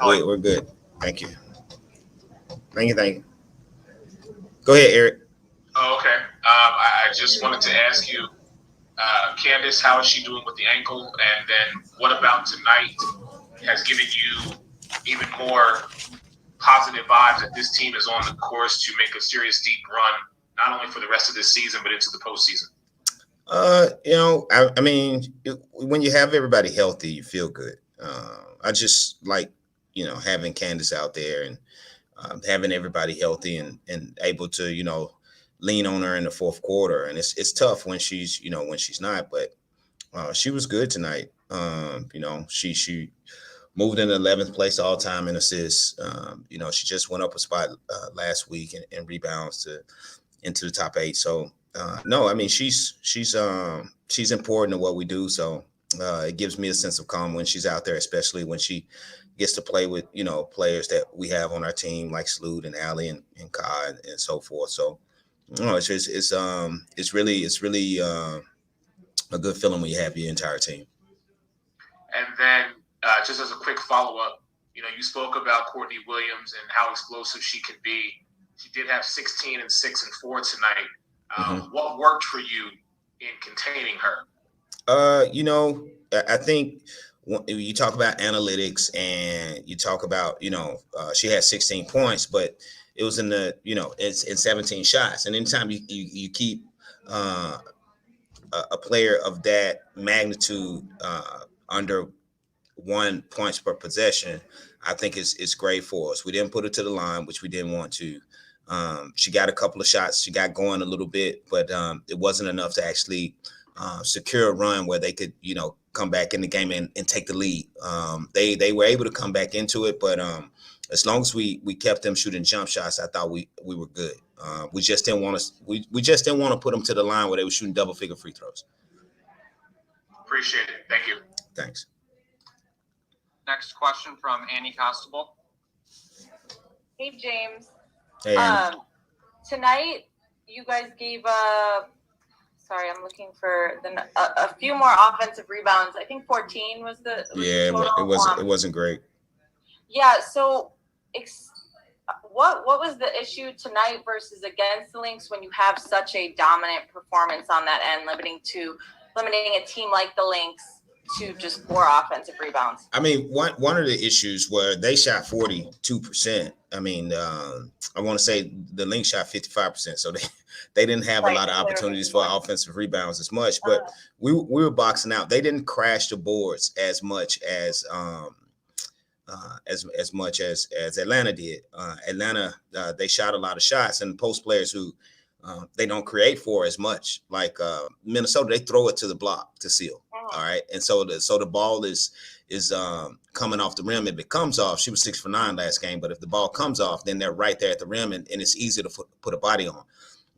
We're good. Thank you. Thank you. Thank you. Go ahead, Eric. Oh, okay. I just wanted to ask you, Candace, how is she doing with the ankle? And then what about tonight has given you even more positive vibes that this team is on the course to make a serious deep run, not only for the rest of this season, but into the postseason? I mean, when you have everybody healthy, you feel good. I just like, having Candace out there and having everybody healthy and able to, lean on her in the fourth quarter. And it's tough when she's not, but she was good tonight. She moved in the 11th place all time in assists. She just went up a spot last week and rebounds to into the top eight. So no, I mean she's important to what we do. So it gives me a sense of calm when she's out there, especially when she gets to play with players that we have on our team like Sloot and Allie and Kai and so forth. So no, it's really a good feeling when you have your entire team. And then, just as a quick follow up, you spoke about Courtney Williams and how explosive she can be. She did have 16 and 6 and 4 tonight. Hmm. What worked for you in containing her? I think when you talk about analytics and you talk about, she had 16 points, but it was it's in 17 shots. And anytime you keep uh, a player of that magnitude under 1 points per possession, I think it's great for us. We didn't put her to the line, which we didn't want to. She got a couple of shots. She got going a little bit, but it wasn't enough to actually secure a run where they could, come back in the game and take the lead. They were able to come back into it, but as long as we kept them shooting jump shots, I thought we were good. We just didn't want to we just didn't want to put them to the line where they were shooting double figure free throws. Appreciate it. Thank you. Thanks. Next question from Annie Costable. Hey, James. Hey, Annie. Tonight, you guys gave sorry, I'm looking for a few more offensive rebounds. I think 14 was Yeah, it wasn't great. Yeah. So, what was the issue tonight versus against the Lynx when you have such a dominant performance on that end, limiting a team like the Lynx to just 4 offensive rebounds? I mean, one of the issues were they shot 42%. I mean, I want to say the Lynx shot 55%, so they didn't have a lot of opportunities for offensive rebounds as much. But we were boxing out. They didn't crash the boards as much as much as Atlanta did. Atlanta they shot a lot of shots, and post players who they don't create for as much. Like Minnesota, they throw it to the block to seal. All right, and so the ball is coming off the rim. If it comes off, she was 6 for 9 last game. But if the ball comes off, then they're right there at the rim, and it's easy to put a body on.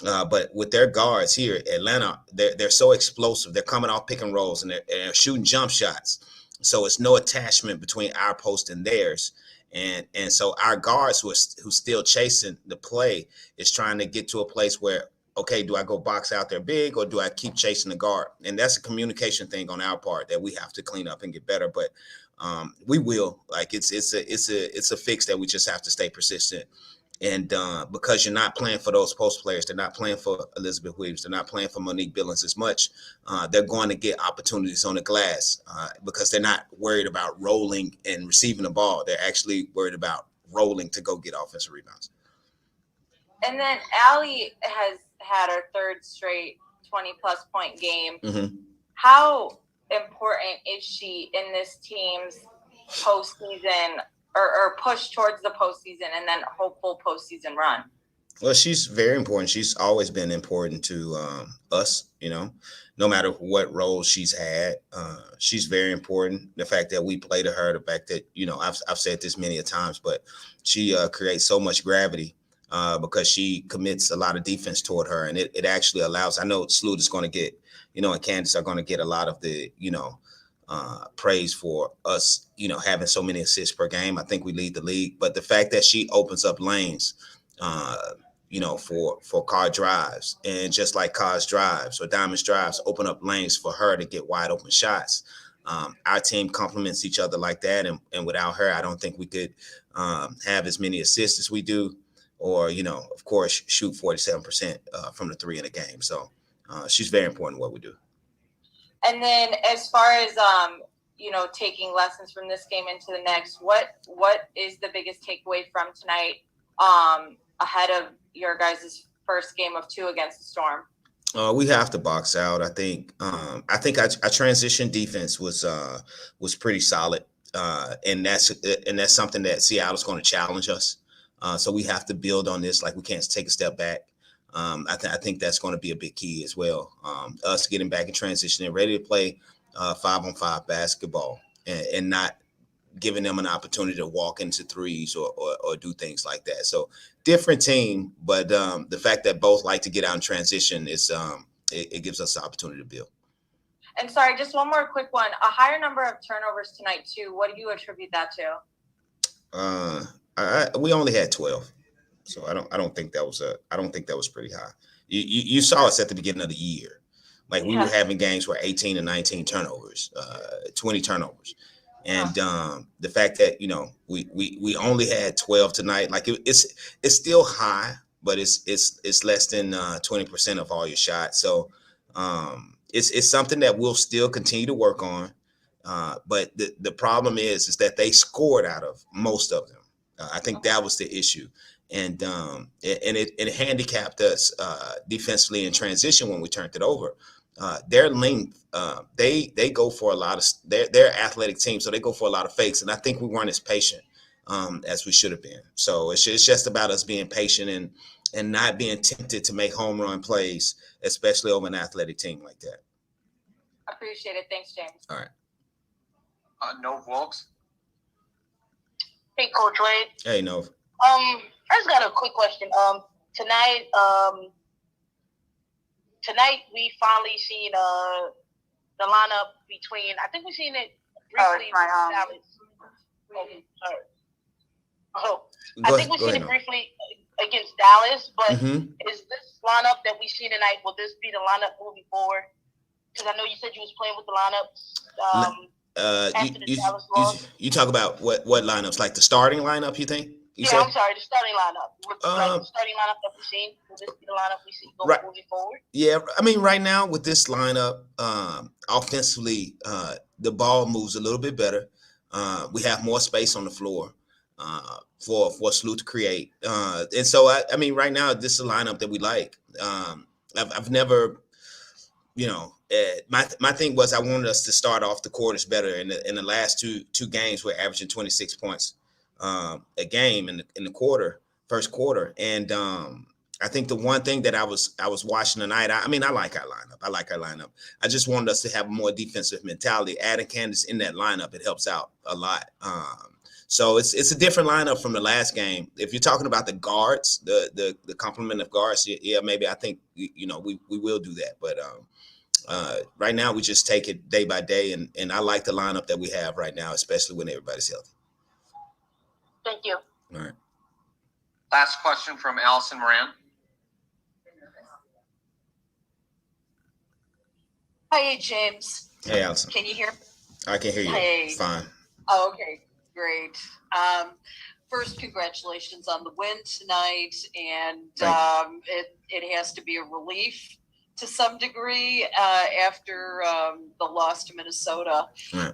But with their guards here, Atlanta, they're so explosive. They're coming off pick and rolls, and they're shooting jump shots. So it's no attachment between our post and theirs. And so our guards who's still chasing the play is trying to get to a place where, okay, do I go box out there big or do I keep chasing the guard? And that's a communication thing on our part that we have to clean up and get better. But we will. Like it's a fix that we just have to stay persistent. And because you're not playing for those post players, they're not playing for Elizabeth Williams, they're not playing for Monique Billings as much. They're going to get opportunities on the glass because they're not worried about rolling and receiving the ball. They're actually worried about rolling to go get offensive rebounds. And then Allie has had her third straight 20-plus point game. Mm-hmm. How important is she in this team's postseason or push towards the postseason and then hopeful postseason run? Well, she's very important. She's always been important to us, no matter what role she's had. She's very important. The fact that we play to her, the fact that, I've said this many a times, but she creates so much gravity because she commits a lot of defense toward her. And it actually allows, I know Sloot is going to get, and Candace are going to get a lot of the, praise for us, having so many assists per game. I think we lead the league. But the fact that she opens up lanes, for car drives, and just like cars drives or diamonds drives open up lanes for her to get wide open shots. Our team complements each other like that, and without her, I don't think we could have as many assists as we do, or of course, shoot 47% from the three in a game. So she's very important in what we do. And then, as far as taking lessons from this game into the next, what is the biggest takeaway from tonight ahead of your guys' first game of 2 against the Storm? We have to box out. I think our transition defense was pretty solid, and that's something that Seattle's going to challenge us. So we have to build on this. Like, we can't take a step back. I think that's going to be a big key as well. Us getting back in transition and ready to play 5-on-5 basketball, and not giving them an opportunity to walk into threes or do things like that. So different team, but the fact that both like to get out in transition is it gives us the opportunity to build. And sorry, just one more quick one. A higher number of turnovers tonight too. What do you attribute that to? We only had 12, so I don't think that was pretty high. You saw us at the beginning of the year, like we were having games where 18 and 19 turnovers, 20 turnovers. And the fact that we only had 12 tonight, like it's still high, but it's less than 20% of all your shots. So it's something that we'll still continue to work on. But the problem is that they scored out of most of them. I think that was the issue, and it handicapped us defensively in transition when we turned it over. Their length, they go for a lot of they're athletic team, so they go for a lot of fakes, and I think we weren't as patient as we should have been. So it's just about us being patient and not being tempted to make home run plays, especially over an athletic team like that. Appreciate it. Thanks, James. All right. Nov Wilkes. Hey, Coach Wade. Hey, Nov. I just got a quick question. Tonight we finally seen the lineup between. I think we seen it briefly. I think we seen it briefly against Dallas. But is this lineup that we see tonight? Will this be the lineup moving forward? Because I know you said you was playing with the lineup. You talk about what lineups, like the starting lineup, you think? I'm sorry, the starting lineup. The starting lineup that we've seen. Will this be the lineup we see moving forward? Yeah, I mean, right now with this lineup, offensively, the ball moves a little bit better. We have more space on the floor for Sloot to create. And so, I mean, right now, this is a lineup that we like. I've never, my thing was I wanted us to start off the quarters better. In the last two games, we're averaging 26 points a game in the first quarter. And I think the one thing that I was watching tonight, I like our lineup. I just wanted us to have a more defensive mentality. Adding Candace in that lineup, it helps out a lot. So it's a different lineup from the last game. If you're talking about the guards, the complement of guards, maybe I think we will do that. But right now we just take it day by day, and I like the lineup that we have right now, especially when everybody's healthy. Thank you. All right. Last question from Allison Moran. Hi, James. Hey, Allison. Can you hear me? I can hear you. Hey. Fine. Oh, okay, great. First, congratulations on the win tonight, and it has to be a relief to some degree after the loss to Minnesota. Right.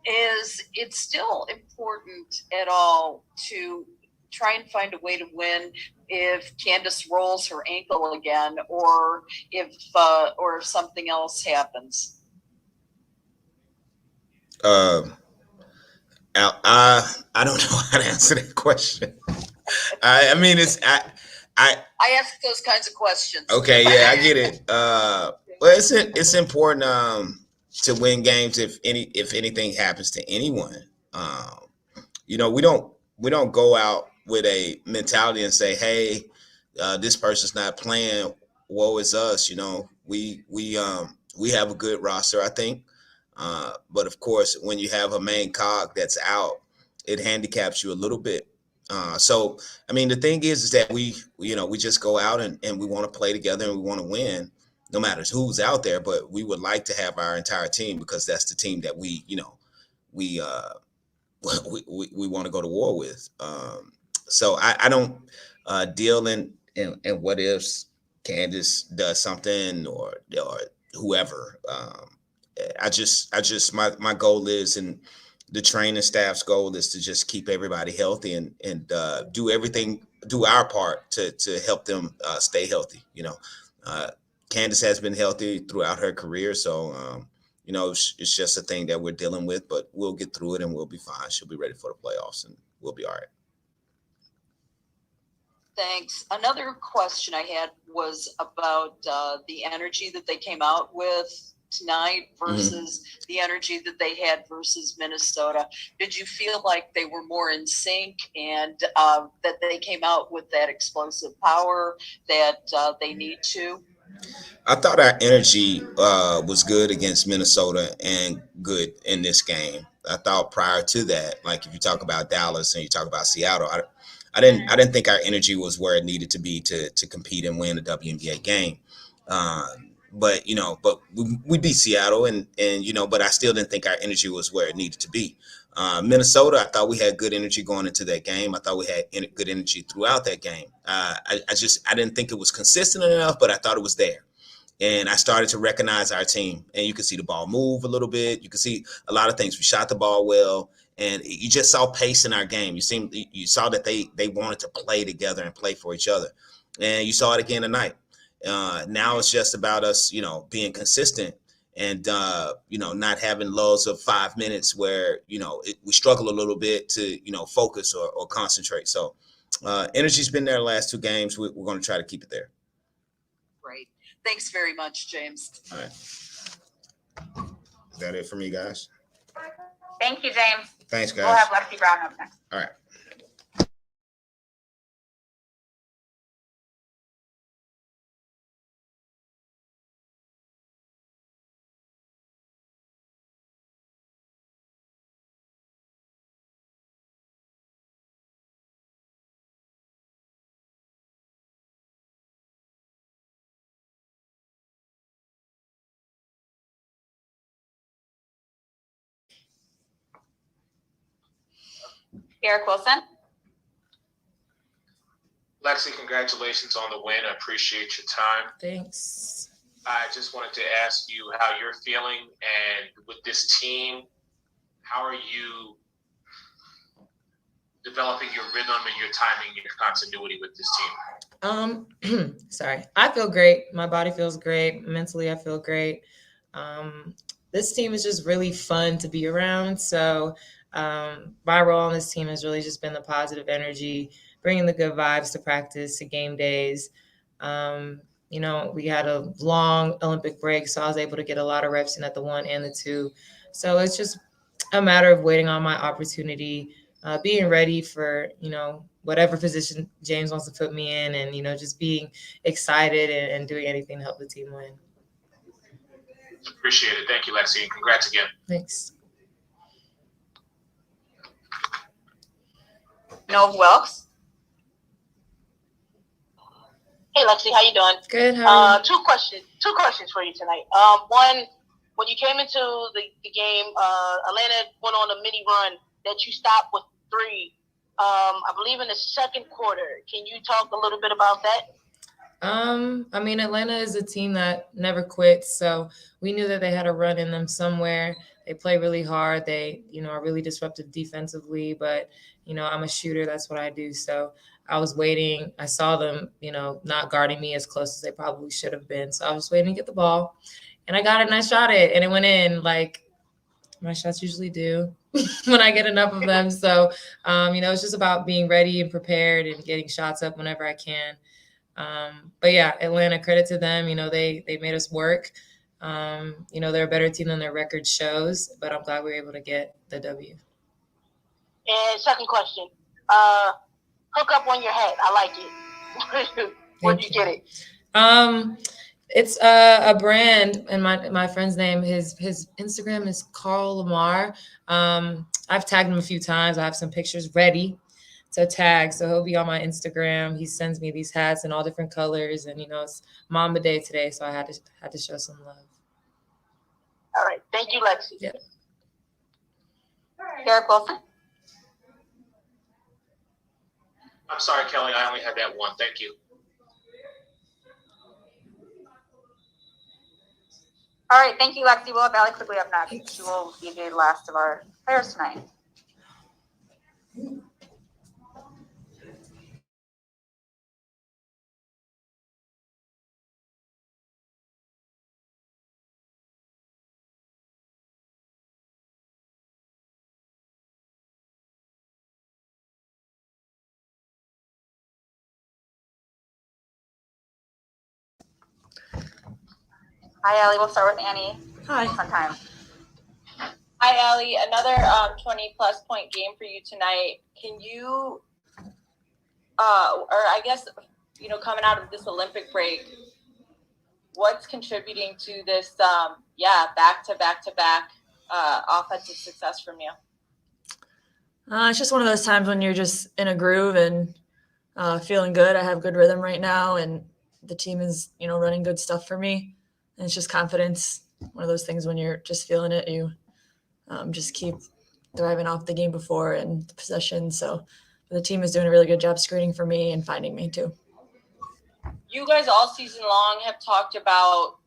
Is it still important at all to try and find a way to win if Candace rolls her ankle again, or if something else happens? I don't know how to answer that question. I ask those kinds of questions. Okay, yeah, I get it. Well, it's important to win games if anything happens to anyone. We don't go out with a mentality and say, hey, this person's not playing, woe is us. We have a good roster, I think. But of course, when you have a main cog that's out, it handicaps you a little bit. So, I mean, the thing is that we just go out and we want to play together and we want to win. no matter who's out there, but we would like to have our entire team because that's the team that we we we want to go to war with. So I don't deal in what ifs. Candace does something or whoever. My goal is, and the training staff's goal is to just keep everybody healthy and do our part to help them stay healthy. Uh, Candace has been healthy throughout her career, so it's just a thing that we're dealing with, but we'll get through it and we'll be fine. She'll be ready for the playoffs and we'll be all right. Thanks. Another question I had was about the energy that they came out with tonight versus the energy that they had versus Minnesota. Did you feel like they were more in sync and that they came out with that explosive power that they need to? I thought our energy was good against Minnesota and good in this game. I thought prior to that, like if you talk about Dallas and you talk about Seattle, I didn't think our energy was where it needed to be to compete and win a WNBA game. But we beat Seattle and but I still didn't think our energy was where it needed to be. Minnesota, I thought we had good energy going into that game. I thought we had good energy throughout that game. I didn't think it was consistent enough, but I thought it was there. And I started to recognize our team, and you could see the ball move a little bit. You could see a lot of things. We shot the ball well, and you just saw pace in our game. You saw that they wanted to play together and play for each other, and you saw it again tonight. Now it's just about us, being consistent and not having lulls of 5 minutes where we struggle a little bit to focus or concentrate. So energy's been there the last 2 games. We're going to try to keep it there. Great. Thanks very much, James. All right. Is that it for me, guys? Thank you, James. Thanks, guys. We'll have Lexi Brown up next. All right. Eric Wilson. Lexi, congratulations on the win. I appreciate your time. Thanks. I just wanted to ask you how you're feeling, and with this team, how are you developing your rhythm and your timing and your continuity with this team? Sorry. I feel great. My body feels great. Mentally, I feel great. This team is just really fun to be around. So my role on this team has really just been the positive energy, bringing the good vibes to practice, to game days. We had a long Olympic break, so I was able to get a lot of reps in at the 1 and the 2. So it's just a matter of waiting on my opportunity, being ready for, whatever position James wants to put me in, and, just being excited and doing anything to help the team win. Appreciate it. Thank you, Lexi, and congrats again. Thanks. Nova Wilkes. Hey, Lexi, how you doing? Good. How are you? Two questions for you tonight. One, when you came into the game, Atlanta went on a mini run that you stopped with 3. I believe in the second quarter. Can you talk a little bit about that? Atlanta is a team that never quits, so we knew that they had a run in them somewhere. They play really hard. They, are really disruptive defensively, but, I'm a shooter. That's what I do. So I was waiting. I saw them, not guarding me as close as they probably should have been. So I was waiting to get the ball, and I got it and I shot it, and it went in like my shots usually do when I get enough of them. So, it's just about being ready and prepared and getting shots up whenever I can. But yeah, Atlanta, credit to them. They made us work. They're a better team than their record shows, but I'm glad we were able to get the W. And second question, hook up on your head. I like it. Where'd you get it? It's a brand, and my friend's name, his Instagram is Carl Lamar. I've tagged him a few times. I have some pictures ready. tag. So he'll be on my Instagram. He sends me these hats in all different colors, and it's Mamba Day today, so I had to show some love. All right. Thank you, Lexi. Yeah. Garrett Wilson. I'm sorry, Kelly. I only had that one. Thank you. All right, thank you, Lexi. We'll have Allie quickly up next. She will be the last of our players tonight. Hi, Allie. We'll start with Annie. Hi. On time. Hi, Allie. Another 20-plus point game for you tonight. Can you, or I guess, coming out of this Olympic break, what's contributing to this, back-to-back offensive success from you? It's just one of those times when you're just in a groove and feeling good. I have good rhythm right now, and the team is, running good stuff for me. And it's just confidence. One of those things when you're just feeling it, you just keep thriving off the game before and the possession. So the team is doing a really good job screening for me and finding me too. You guys all season long have talked about,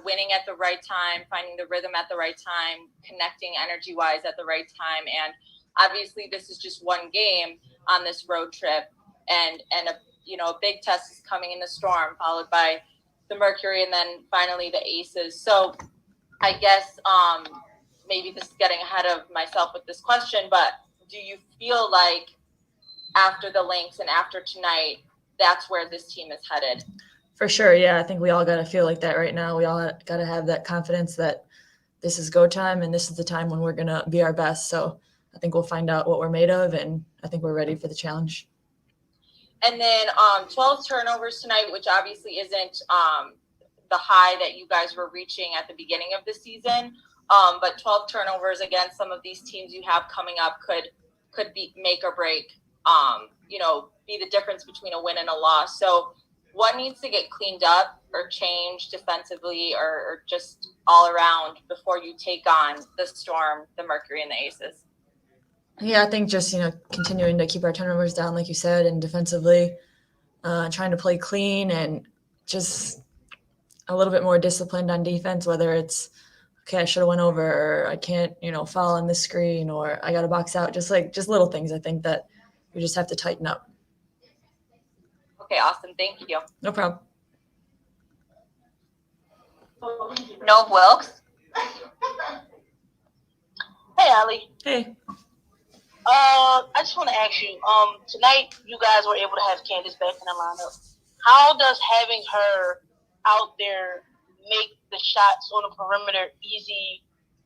winning at the right time, finding the rhythm at the right time, connecting energy-wise at the right time. And obviously this is just one game on this road trip. And a big test is coming in the Storm, followed by the Mercury, and then finally the Aces. So I guess maybe this is getting ahead of myself with this question, but do you feel like after the Lynx and after tonight, that's where this team is headed? For sure, yeah. I think we all got to feel like that right now. We all got to have that confidence that this is go time and this is the time when we're going to be our best. So I think we'll find out what we're made of, and I think we're ready for the challenge. And then 12 turnovers tonight, which obviously isn't the high that you guys were reaching at the beginning of the season. But 12 turnovers against some of these teams you have coming up could be make or break, be the difference between a win and a loss. So what needs to get cleaned up or changed defensively or just all around before you take on the Storm, the Mercury, and the Aces? Yeah, I think just, continuing to keep our turnovers down, like you said, and defensively trying to play clean and just a little bit more disciplined on defense, whether it's, okay, I should have went over, or I can't, foul on this screen, or I got to box out, just little things. I think that we just have to tighten up. Okay, awesome. Thank you. No problem. Nove Wilkes. Hey, Allie. Hey. I just want to ask you, tonight you guys were able to have Candace back in the lineup. How does having her out there make the shots on the perimeter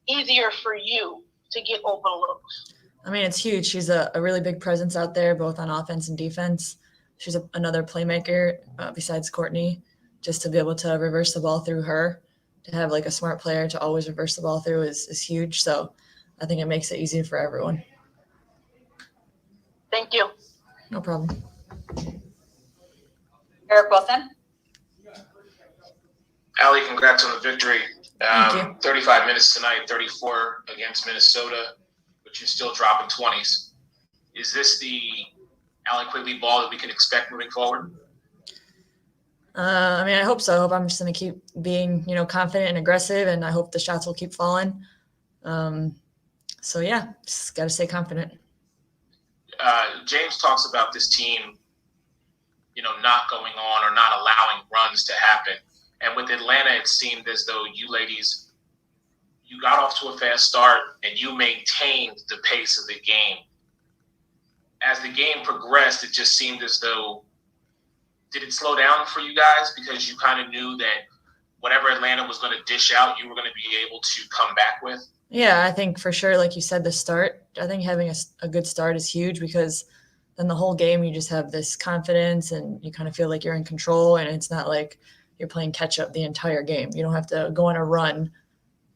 easier for you to get open looks? I mean, it's huge. She's a really big presence out there, both on offense and defense. She's another playmaker besides Courtney, just to be able to reverse the ball through her, to have a smart player to always reverse the ball through is huge. So I think it makes it easier for everyone. Thank you. No problem. Eric Wilson. Allie, congrats on the victory. Thank you. 35 minutes tonight, 34 against Minnesota, but you're still dropping 20s. Is this the Allie Quigley ball that we can expect moving forward? I mean, I hope so. I hope I'm just going to keep being, confident and aggressive, and I hope the shots will keep falling. So, yeah, just got to stay confident. James talks about this team, not going on or not allowing runs to happen. And with Atlanta, it seemed as though you ladies, you got off to a fast start and you maintained the pace of the game. As the game progressed, it just seemed as though, did it slow down for you guys because you kind of knew that whatever Atlanta was going to dish out, you were going to be able to come back with? Yeah, I think for sure, like you said, the start, I think having a good start is huge, because then the whole game you just have this confidence and you kind of feel like you're in control, and it's not like you're playing catch up the entire game. You don't have to go on a run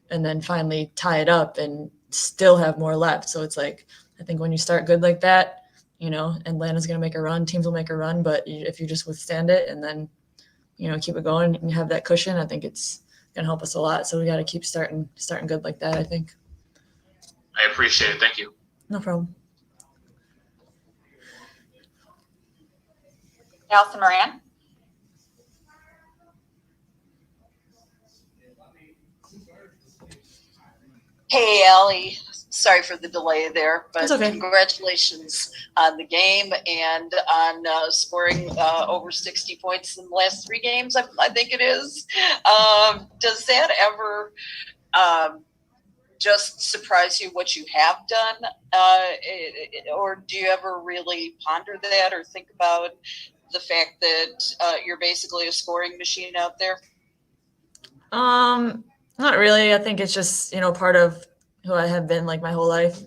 and then finally tie it up and still have more left. So it's like, I think when you start good like that, Atlanta's going to make a run. Teams will make a run, but if you just withstand it and then, keep it going and have that cushion, I think it's going to help us a lot. So we got to keep starting good like that, I think. I appreciate it. Thank you. No problem. Allison Moran. Hey, Allie. Sorry for the delay there, but It's okay. Congratulations on the game and on scoring over 60 points in the last 3 games, I think it is. Does that ever just surprise you what you have done? Or do you ever really ponder that or think about the fact that you're basically a scoring machine out there? Not really. I think it's just, part of who I have been like my whole life.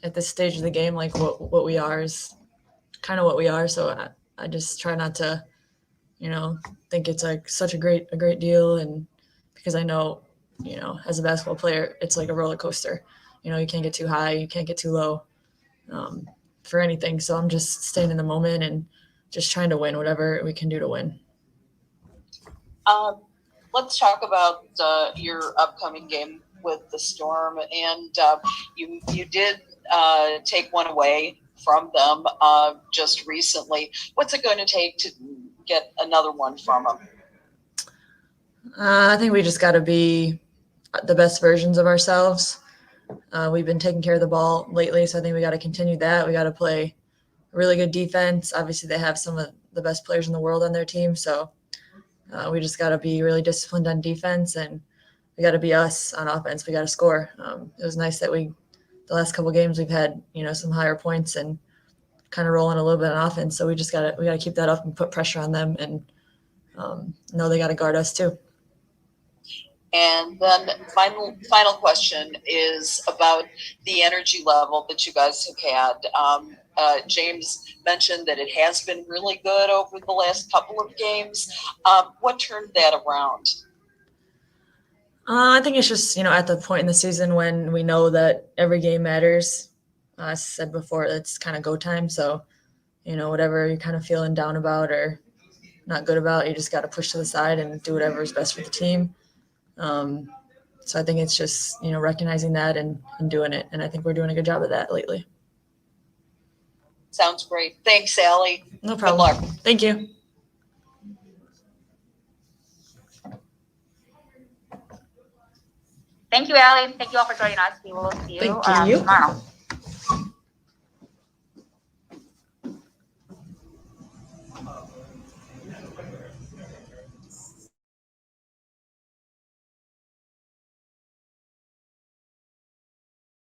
At this stage of the game, like what we are is kind of what we are. So I just try not to, think it's like such a great deal. And because I know, as a basketball player, it's like a roller coaster. You can't get too high, you can't get too low for anything. So I'm just staying in the moment and just trying to win whatever we can do to win. Let's talk about your upcoming game with the Storm, and you did take one away from them just recently. What's it going to take to get another one from them? I think we just got to be the best versions of ourselves. We've been taking care of the ball lately, so I think we got to continue that. We got to play really good defense. Obviously, they have some of the best players in the world on their team, so we just got to be really disciplined on defense, and we got to be us on offense. We got to score. It was nice that the last couple of games we've had, some higher points and kind of rolling a little bit on offense. So we got to keep that up and put pressure on them, and know they got to guard us too. And then final question is about the energy level that you guys have had. James mentioned that it has been really good over the last couple of games. What turned that around? I think it's just, at the point in the season when we know that every game matters. As I said before, it's kind of go time. So, whatever you're kind of feeling down about or not good about, you just got to push to the side and do whatever is best for the team. So I think it's just, recognizing that and doing it. And I think we're doing a good job of that lately. Sounds great. Thanks, Allie. No problem. Good luck. Thank you. Thank you, Allie. Thank you all for joining us. We will see you Thank you. tomorrow.